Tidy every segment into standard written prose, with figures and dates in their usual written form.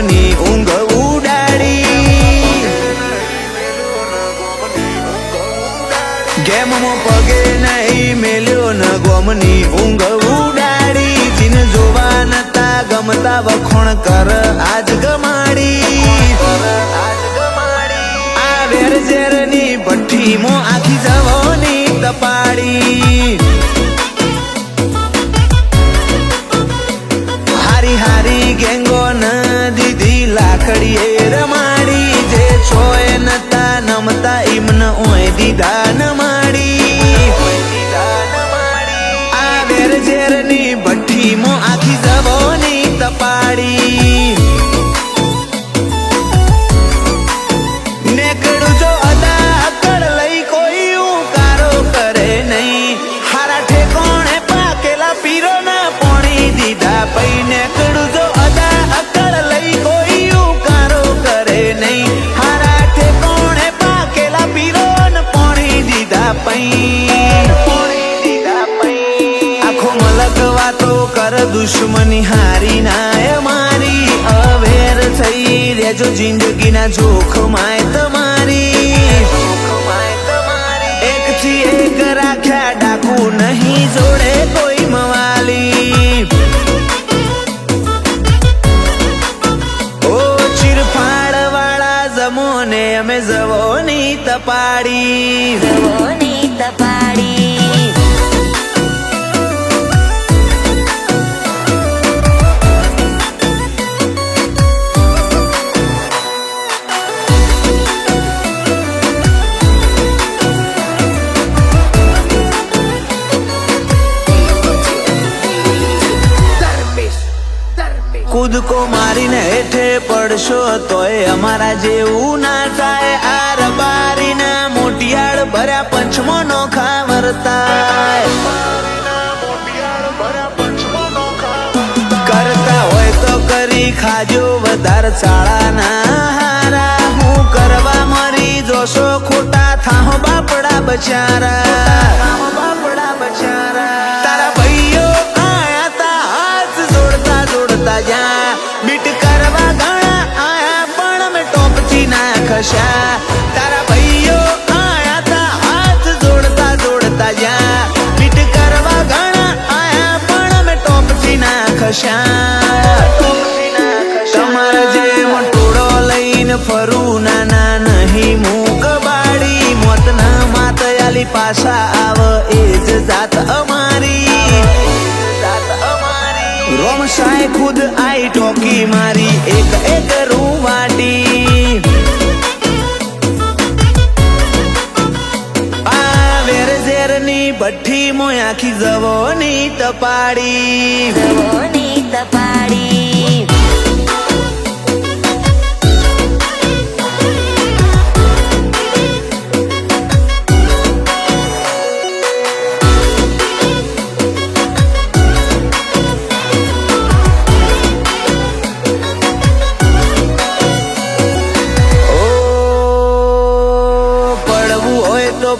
ગોમની ઊંઘ ઉડાડી, ગેમમાં પગે નહીં મેલ્યો ન ગોમની ઊંઘ ઉડાડી, જીન જોવા નતા ગમતા વખોણ કર આજ ગમાડી, આ વેર ઝેરની ભઠ્ઠીમાં આખી જવાની તપાડી, હારી હારી ગેંગો ન દીધી લાકડીએ રમાડી, જે છોય નતા નમતા ઈમન ઓય દીધા નમાડી, આ વેર ઝેરની ભઠ્ઠીમાં આખી જવાની તપાડી, નેકડું જો અદા અકડ લઈ કોઈ ઉકારો કરે નહીં, હારા ઠેકોણે પાકેલા પીરો ના પોણી દીધા પઈ, નેકડું જો અદા અકડ લઈ કોઈ ઉકારો કરે નહીં, હારા ઠેકોણે પાકેલા પીરો ને પોણી દીધા પઈ, આખો મલક વાતો કર દુશ્મની હારી ના મારી, અવેર થઈ રેજો જિંદગીના જોખમાય તમારી, એક થી એક રાખ્યા ડાકુ નહીં જોડે કોઈ મવાલી, ઓ ચીરફાડ વાળા જમોને અમે જવોની તપાડી, જવોની તપાડી, કૂદકો મારીને હેઠે પડશો તોય અમારા જેવું ના થાય, આ રબારીના મોટિયાળ ભર્યા પંચમો નોખા વર્તાય, કરતા હોય તો કરી ખાજો વધારે ચાળાના હારા, હું કરવા મરી જોશો ખોટા થાહો બાપડા બચારા, તારા ભાઈઓ આયા તા હાથ જોડતા જોડતા જા, બીટ કરવા ઘણા આયા પણ મેં ટોપથી ના ખસ્યા, તારા ભાઈઓ આયા તા હાથ જોડતા જોડતા જા, બીટ કરવા ઘણા આયા પણ મેં ટોપથી ના ખસ્યા, તમારા જેમ ટોળો લઈને ફરું નાના નહીં મૂક બાડી, મોતના માતયાલી પાછા આવ એ જ જાત અમારી, રોમસાએ ખુદ આઈ ટોકી મારી એક એક રૂવાટી, આ વેર ઝેરની ભઠ્ઠી મોય આખી જવોની તપાડી, જવોની તપાડી,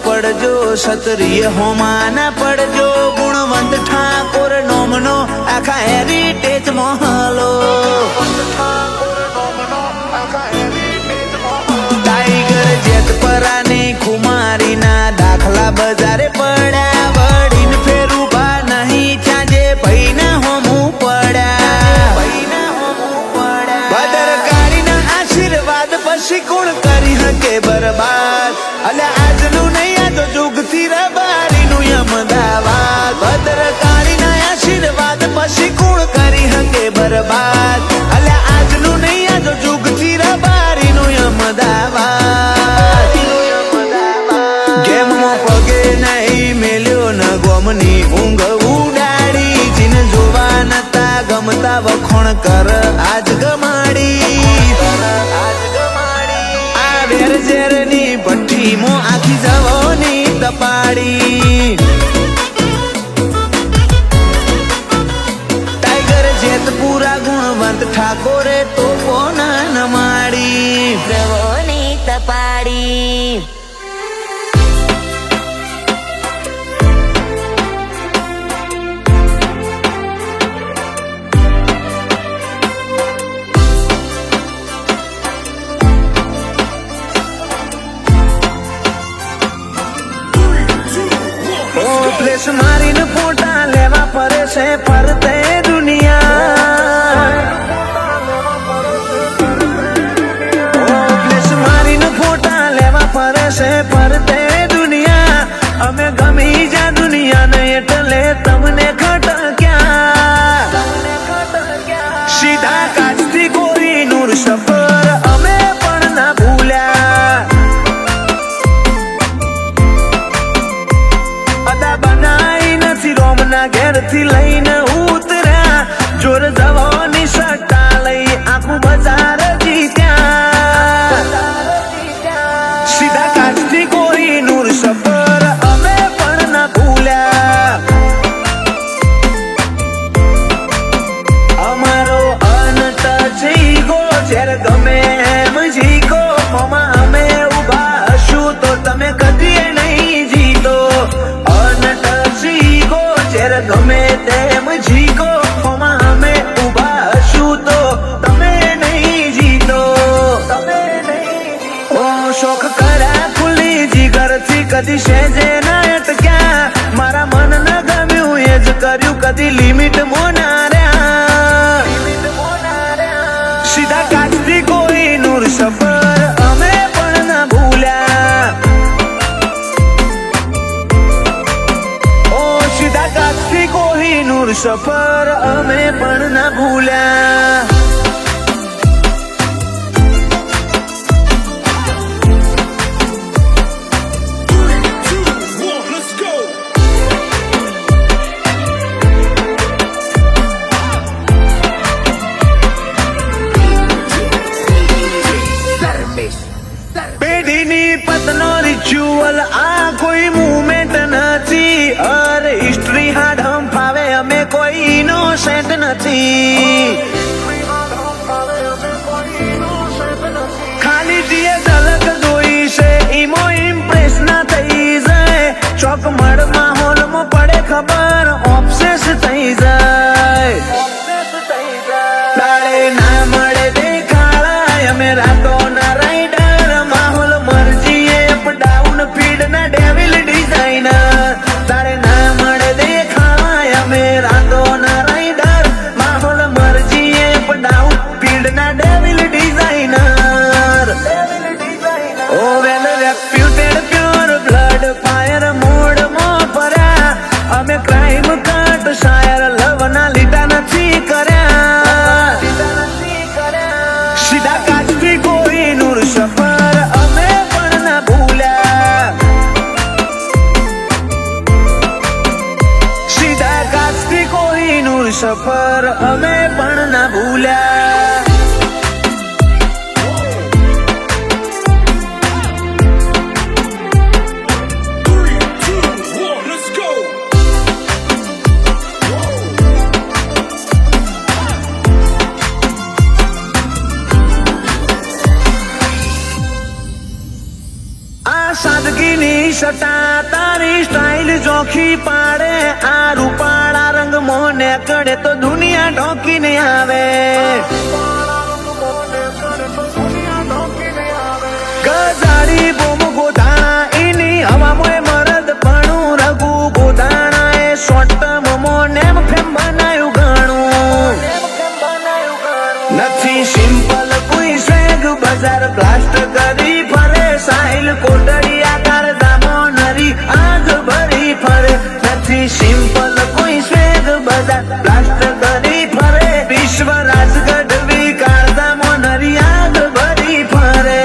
પડજો ક્ષત્રિય હોમાં ના પડજો, ગુણવંત ઠાકોર નોમનો આખા હેરિટેજ મહલો, ટાઈગર જેતપરાની ખુમારીના દાખલા બજારે પડ્યા, વડીન ફેરુભા નહીં ચાજે ભાઈના હોમું પડ્યા, ભદ્રકાળીના આશીર્વાદ પછી કોણ કરી હકે બરબાદ, અલે આજનું નહીં આ તો જુગથી રબારીનું અમદાવાદ, ભદ્રકાળીના આશીર્વાદ પછી કોણ કરી હકે બરબાદ, અલે આજનું નહીં આ તો જુગથી રબારીનું અમદાવાદ, ગેમમાં પગે નહીં મેલ્યો ન ગોમની ઊંઘ ઉડાડી, જીન જોવા નતા ગમતા વખોણ કર આજ ગમાડી, આ વેર ઝેરની ભઠ્ઠીમાં આખી જવોની તપાડી, ટાઈગર જેતપુરા ગુણવંત ઠાકોરે તોપો ના નમાડી, જવોની તપાડી. ઓ ફ્લેશ મારીને ફોટા લેવા ફરે છે ફરતે દુનિયા ઓ ફ્લેશ મારીને ફોટા લેવા ફરે છે ફરતે દુનિયા અમે ગમી જા દુનિયાને એટલે તમને ખટક્યા સીધા કાચથી કોઈ નૂર સફર અમે પણ ના ભૂલ્યા અદા બનાઈ નથી રોમના ઘેરથી લઈને ઉતર્યા જોર જવાની સટ્ટા લઈ આખું બજાર જીત્યા સીધા કાચથી કોઈ નૂર સફર અમે પણ ના ભૂલ્યા અમારો અનટચ ઈગો જ્યારે ગમે એમ જીકો મોમાં અમે ઉભા હશું તો તમે કદીએ નહીં જીતો અનટચ ઈગો જ્યારે ગમે તેમ જીકો મોમાં અમે ઉભા હશું તો તમે નહીં જીતો ઓ શોખ કર્યા ખુલ્લી જીગરથી કદી સેજે ના અટક્યા મારા મન ન ગમ્યું એ જ કર્યું કદી લિમિટ મોનાર્યા સીધા કાચથી કોઈ નૂર સફર અમે પણ ના ભૂલ્યા ઓ સીધા કાચથી કોઈ નૂર સફર અમે પણ ના ભૂલ્યા પેઢીની પતનો રિચ્યુઅલ આ કોઈ મુવમેન્ટ નથી અરે હિસ્ટ્રી હાડમ ફાવે અમે કોઈ ઇનોસેન્ટ નથી ખાલી જે ઝલક જોઈ છે ઈમો ઇમ્પ્રેસ ના થઈ જાય ચોક મળ માહોલમાં પડે ખબર ઓબ્સેસ થઈ જાય તાળે ના મળે દેખાડાય અમે રાતો ના રાઈડર માહોલ મરજી અપ ડાઉન ફીડ ના ડેવિલ ડિઝાઇનર તારે ના મળે દેખાડાય અમે રાતો ના રાઈડર માહોલ મરજી અપ ડાઉન ફીડ ના ડેવિલ ડિઝાઇનર ઓ well reputed pure blood fire mode માં પર્યા અમે ક્રાઇમ કટ શાયર લવ ના લીટા નથી કર્યા સીધા કાચથી કોઈ નૂર સફર અમે પણ ના ભૂલ્યા સીધા કાચથી કોઈ નૂર સફર અમે પણ ના ભૂલ્યા સાદગીની સટા તારી સ્ટાઇલ જોખી પાડે આ રૂપાળા રંગ મોને કડે તો દુનિયા ઢોકીને આવે ગજાડી બોમ ગોધાણા એની હવામાં મરદ ભણું રઘુ ગોધાણા એ શોર્ટ મોનેમ ફેમ બનાયું ઘણું નથી સિમ્પલ કોઈ સ્વેગ બજાર બ્લાસ્ટ કરી ફરે સાહિલ કોટડી આકાર દામો નરી આગ ભરી ફરે નથી સિમ્પલ કોઈ સ્વેગ બજાર બ્લાસ્ટ કરી ફરે વિશ્વ રાજગઢ વિકાર દામો નરી આગ ભરી ફરે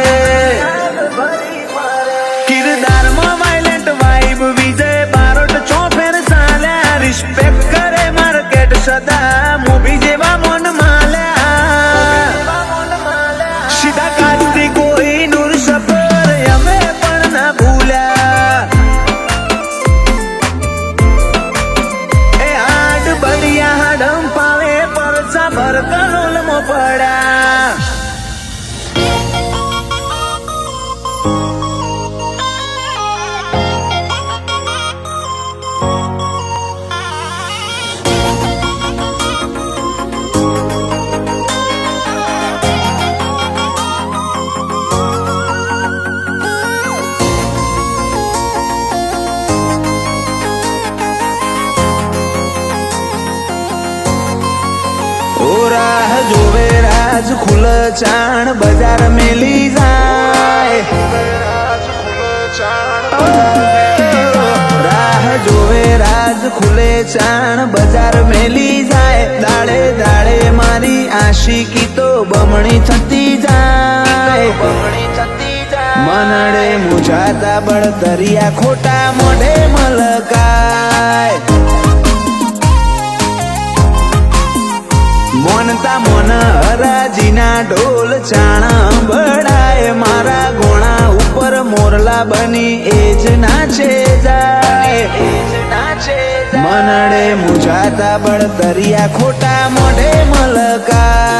કિરદારમાં વાયલેન્ટ વાઇબ વિજય બારોટ ચોફેર ચાલ્યા રિસ્પેક્ટ કરે માર્કેટ સદા મૂવી જેવા મોન માલ્યા સીધા કાચથી કોઈ નૂર સફર અમે પણ ના ભૂલ્યા એ હાડ બળિયા હાડમ પાવે પરસા ભર કલોલમાં પડ્યા ખુલ ચાણ બજાર મેલી જાય રાહ જોવે રાજ ખુલે ચાણ બજાર મેલી જાય દાડે દાડે મારી આશિકી તો બમણી થતી જાય મનડે મુજાતા બળતરિયા ખોટા મોઢે મલકાય મોનતા મોન હરાજીના ઢોલ ચાણા બળાય મારા ગોણા ઉપર મોરલા બની એજ નાચે જાય મનડે મુજાતા બળતરિયા ખોટા મોઢે મલકાય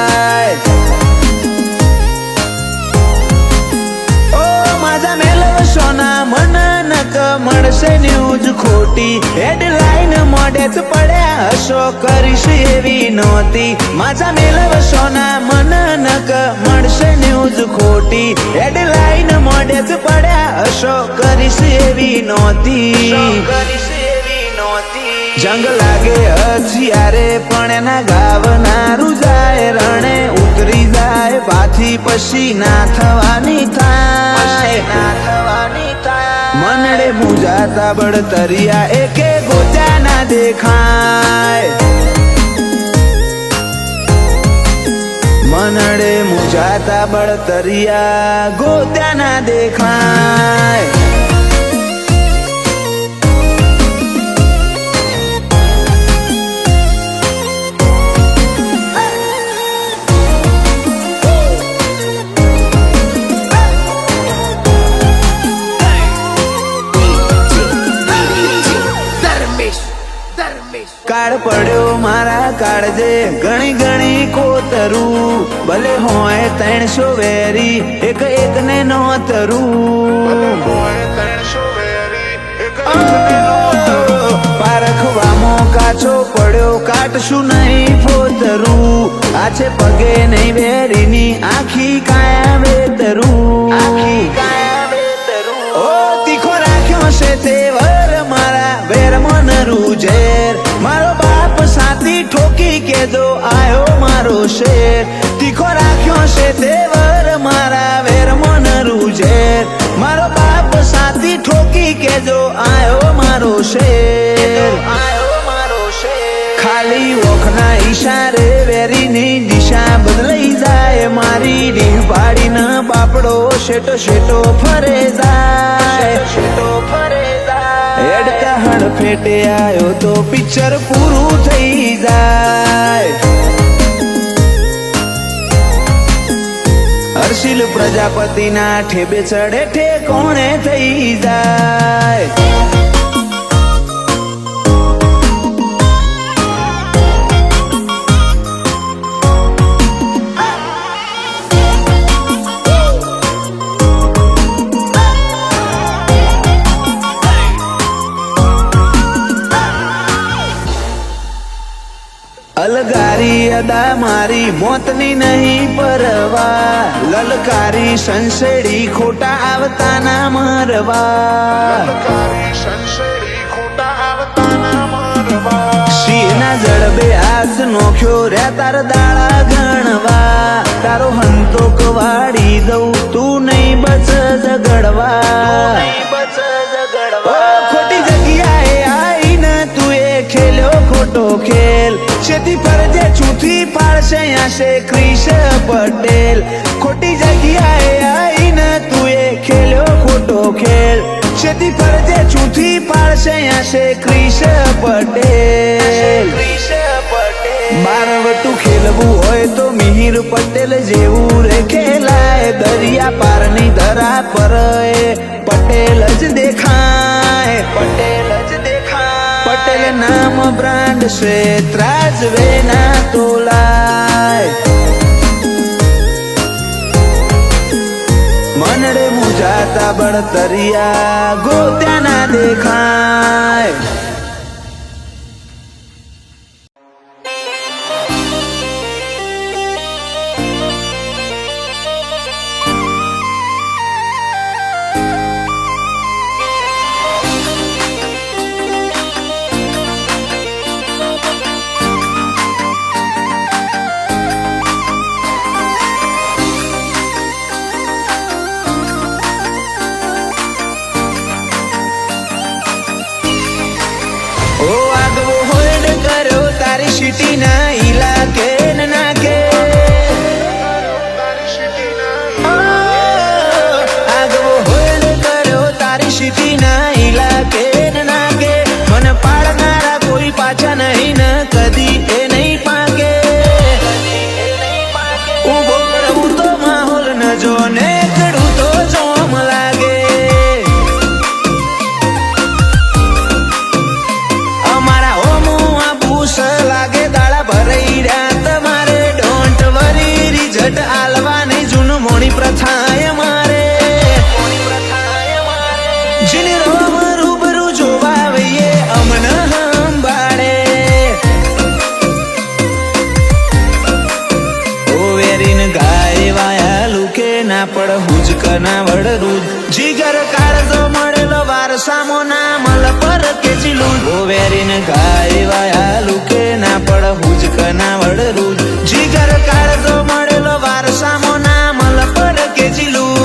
સોના મન નક મળશે ન્યૂઝ ખોટી હેડલાઈન મોઢે જ પડ્યા હશો કરીશ એવી નહોતી માજા મેલવ સોના મન નક મળશે ન્યૂઝ ખોટી હેડલાઈન મોઢે જ પડ્યા હશો કરીશ એવી નહોતી જંગ લાગે હથિયારે પણ એના ગાવનારું જાય રણે ઉતરી જાય પાછી પછી ના થવાની થાય મનડે મુજાતા બળતરિયા એકે ગોચા ના દેખાય મનડે મુજાતા બળતરિયા ગોત્યા ના દેખાય કાળ પડ્યો મારા કાળજે ઘણી ઘણી કોતરું ભલે હોય 300 વેરી એક એક ને નોતરું પારખવામાં કાચો પડ્યો કાટશું નહીં ફોતરું આ છે પગે નહીં વેરીની આખી કાયા વેતરું ઓ તીખો રાખ્યો છે તે વર મારા વેર મન રૂજેર મારો બાપ સાથી ઠોકી કેજો આયો મારો શેર તીખો રાખ્યો છે તે વર મારા વેર મન રૂજેર મારો બાપ સાથી ઠોકી કેજો આયો મારો શેર ખાલી ઓખના ઈશારે વેરીની દિશા બદલાઈ જાય મારી રીહ પાડીને બાપડો શેટો શેટો ફરે જાય હેડતા હડફેટે આયો તો પિક્ચર પૂરું થઈ જાય હર્ષિલ પ્રજાપતિના ઠેબે ચડે ઠેકોણે થઈ જાય અલગારી અદા મારી મોતની નહીં પરવા લલકારી સંસેડી ખોટા આવતા ના મરવા સિંહના જડબે હાથ નોખ્યો રે તાર દાડા ગણવા તારો હંતોક વાળી દઉં તું નહીં બચ ઝગડવા ખોટી જગ્યાએ આઈને તું એ ખેલ્યો ખોટો ખેલ છેતી ફરજે છૂથી પાડશે આશે ક્રિશ પટેલ ખોટી જગ્યાએ આઈને તું એ ખેલ્યો ખોટો ખેલ છેતી ફરજે છૂથી પાડશે આશે ક્રિશ પટેલ બારવટું ખેલવું હોય તો મિહિર પટેલ જેવું રે ખેલાય દરિયા પારની ધરા પર પટેલ જ દેખાય પટેલ નામ બ્રાન્ડ છે ત્રાજવે ના તોલાય મનડે મુજાતા બળતરિયા ગોત્યા ના દેખાય સિટી ના ઇલાકે ન નાકે આગવો હોલ્ડ કર્યો તારી સિટી ના ઇલાકે ન નાકે મને પાડનારા કોઈ પાછા નહીં ન કદી એ નહીં પાકે ઉભો રહું તો માહોલ ન જો ને કડું તો જોમ લાગે અમારા હોમું આ બૂસ લાગે દાડા ભરાઈ રહ્યા તમારે ડોન્ટ વરી રિઝલ્ટ આલવા નહીં જૂનું મોણી પ્રથાએ મારે જીને રોમ રૂબરૂ જોવા વઈએ અમન હંભાળે ઓ વેરીન ગાય વાયા લુકે ના પડ હુજક ના વડરું જીગર કાળજો મળેલો વારસામો ના મલ પર કે જીલું ઓ વેરીન ગાય વાયા લુકે ના પડ હુજક ના વડરું જીગર કાળજો મળેલો વારસામો ના મલ પર કે જીલું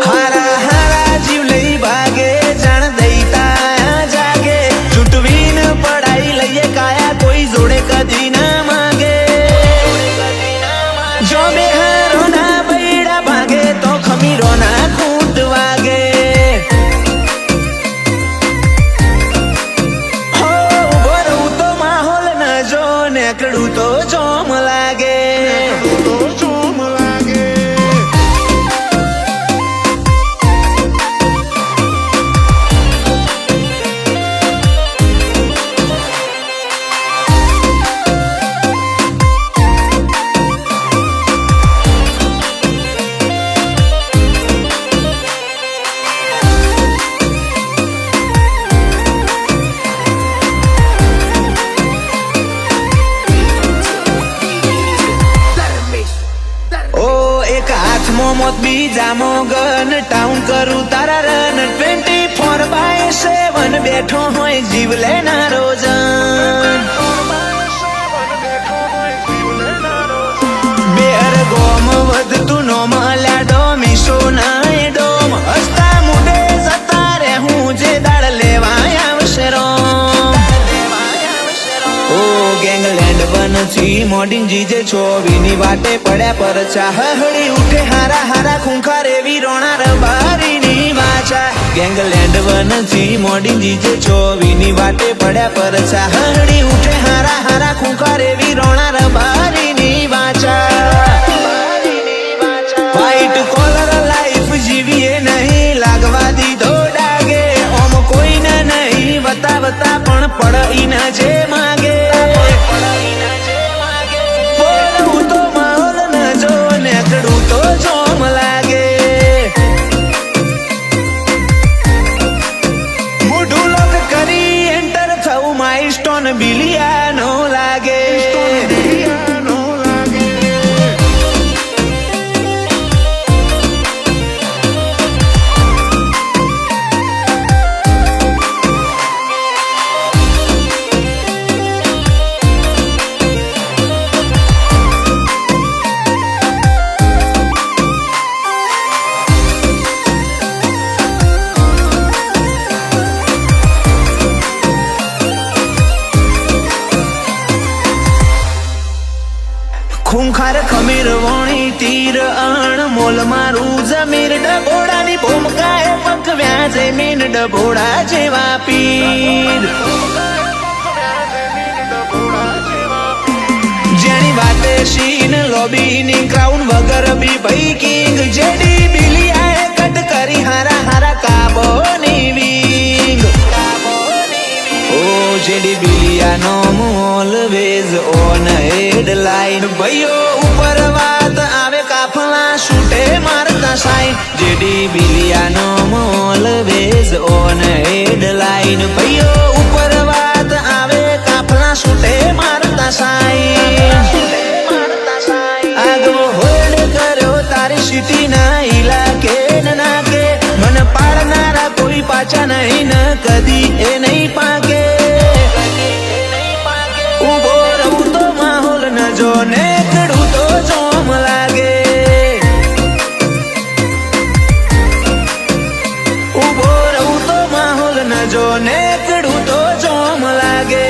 હારા હારા જીવ લઈ ભાગે જાણ દઈતા જાગે ચૂંટવીને પડાઈ લઈએ કાયા કોઈ જોડે કદી ના માગે જો બેહારો ના બૈડા ભાગે તો ખમીરો ના ખૂંટ વાગે હો ઉભો રહું તો માહોલ ન જો નેકડું તો જોમ લાગે ઓ એક હાથમાં મોત બીજામાં ગન ટાઉન કરું તારા રન 24/7 બેઠો હોય જીવ લેનારો જન બેર ગોમ વધતું નો મળ્યા ડોમીશો ના ડોમ હસતા મુડે જતા રે હું જે દાળ લેવા આવશે રોમ ઓ ગેંગલેન્ડ બનથી મોડિંગ જીજે ચોવીની વાટે પડ્યા પર ચાહડી ઉઠે હારા હારા ખૂંખાર એવી રોણા રબારીની વાચા ગેંગલેન્ડ બનથી મોડિંગ જીજે ચોવીની વાટે પડ્યા પર ચાહડી ઉઠે હારા હારા ખૂંખાર એવી રોણા રબારીની વાચા વ્હાઈટ કોલર લાઈફ જીવીએ નહીં લાગવા દીધો ડાગે ઓમ કોઈને નહીં વતા પણ પડ ન જે માગે પડવું તો માહોલ ન જો નેકડું તો જોમ લાગે મોઢું લોક કરી એન્ટર થવું માઇલસ્ટોન બિલિયાનો લાગે ખૂંખાર ખમીર વણી તીર અણ મોલ મારું જમીર ડબોડાની ભૂમકાએ પકવ્યા જમીન ડબોડા જેવા પીર જેની વાતે સીન લોબીની ક્રાઉન વગર બી ભાઈ કિંગ જેડી બિલિયાએ કટ કરી હારા હારા કાબોની વિંગ ઓ જેડી બિલિયાનો ઓલવેઝ ઓન હેડલાઇન ભાઈઓ ઉપર વાત આવે કાફલા છૂટે મારતા સાઈન જેડી બિલિયાનો ઓલવેઝ ઓન હેડલાઇન ભાઈઓ ઉપર વાત આવે કાફલા છૂટે મારતા સાઈન આગવો હોલ્ડ કર્યો તારી સિટી ના ઇલાકે ન નાકે મને પાડનારા કોઈ પાછા નહીં ન કદી એ નહીં પાકે ઉભો રહું તો માહોલ ન જો નેકડું તો જોમ લાગે ઉભો રહું તો માહોલ ન જો નેકડું તો જોમ લાગે